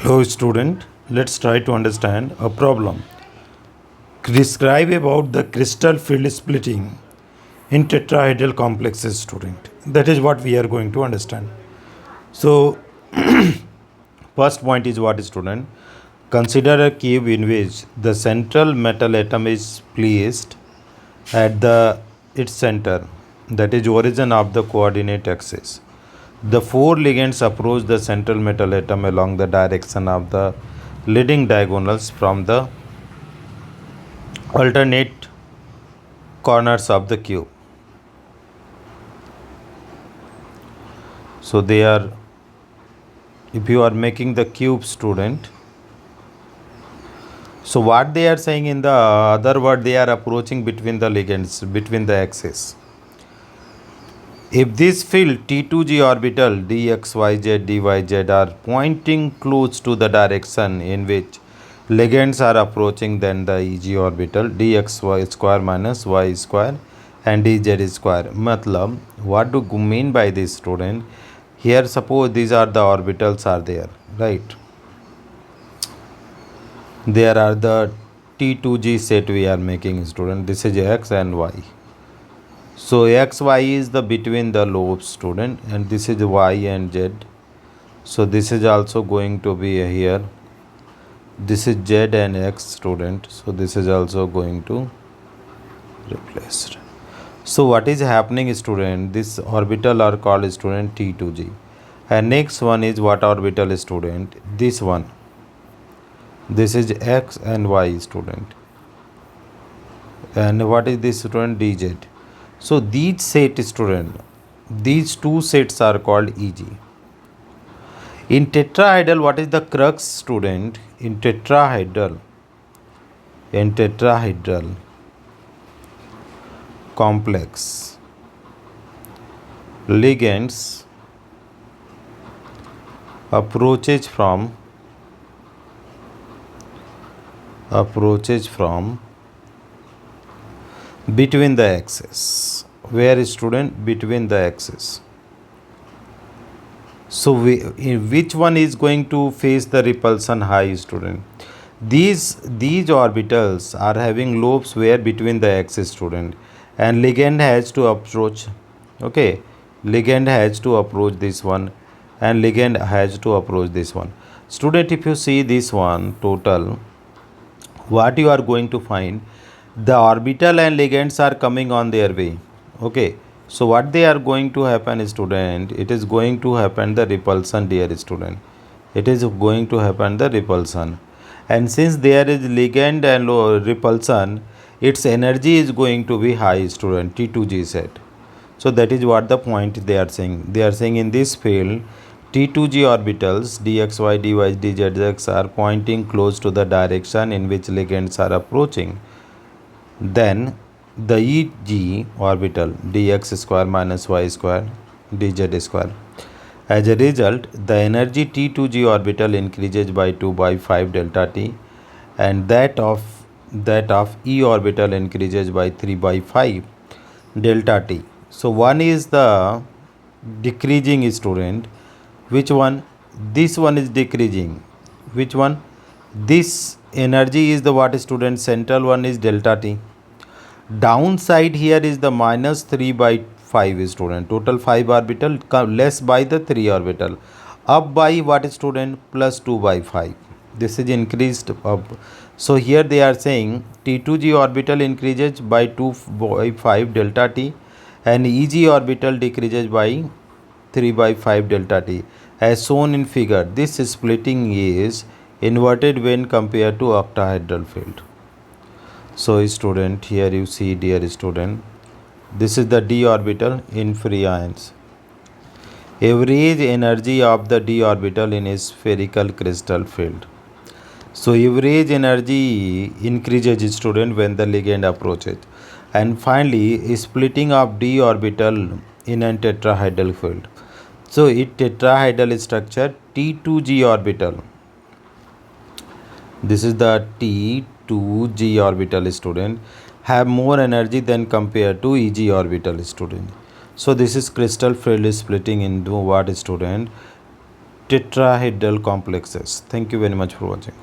Hello student, let's try to understand a problem. Describe about the crystal field splitting in tetrahedral complexes student. That is what we are going to understand. So first point is what student? Consider a cube in which the central metal atom is placed at its center, that is origin of the coordinate axis. The four ligands approach the central metal atom along the direction of the leading diagonals from the alternate corners of the cube. So they are, if you are making the cube student, so what they are saying in the other word, they are approaching between the ligands, between the axes. If this field T2G orbital dxyz dyz are pointing close to the direction in which ligands are approaching, then the EG orbital dxy square minus y square and dz square. Matlab, what do you mean by this student? Here suppose these are the orbitals are there, right? There are the T2G set we are making student. This is x and y. So xy is the between the lobes student, and this is y and z. So this is also going to be here. This is z and x student. So this is also going to replaced. So what is happening student? This orbital are called student T2G. And next one is what orbital student? This one. This is x and y student. And what is this student? dz. So these set student, these two sets are called EG. In tetrahedral, what is the crux student? In tetrahedral complex, ligands approaches from between the axes. Where student? Between the axes. So in which one is going to face the repulsion high student? These orbitals are having lobes where between the axis student, and ligand has to approach, okay, ligand has to approach this one, and ligand has to approach this one. Student, if you see this one total, what you are going to find, the orbital and ligands are coming on their way, okay. So what they are going to happen student, it is going to happen the repulsion, dear student. It is going to happen the repulsion, and since there is ligand and repulsion, its energy is going to be high student, T2G set. So that is what the point they are saying. They are saying in this field T2G orbitals dxy dy dzx are pointing close to the direction in which ligands are approaching. Then the EG orbital dx square minus y square dz square. As a result, the energy T2G orbital increases by 2 by 5 delta t, and that of E orbital increases by 3 by 5 delta t. So one is the decreasing student. Which one? This one is decreasing. Which one? This energy is the what student? Central one is delta t. Downside here is the minus 3 by 5 student. Total 5 orbital less by the 3 orbital. Up by what student? Plus 2 by 5. This is increased up. So here they are saying T2G orbital increases by 2 by 5 delta t, and EG orbital decreases by 3 by 5 delta t. As shown in figure, this splitting is inverted when compared to octahedral field. So student, here you see, dear student, this is the d orbital in free ions. Average energy of the d orbital in a spherical crystal field. So average energy increases student when the ligand approaches. And finally, splitting of d orbital in a tetrahedral field. So it tetrahedral structure T2G orbital. This is the T2G orbital student, have more energy than compared to EG orbital student. So this is crystal field splitting into what student? tetrahedral complexes. Thank you very much for watching.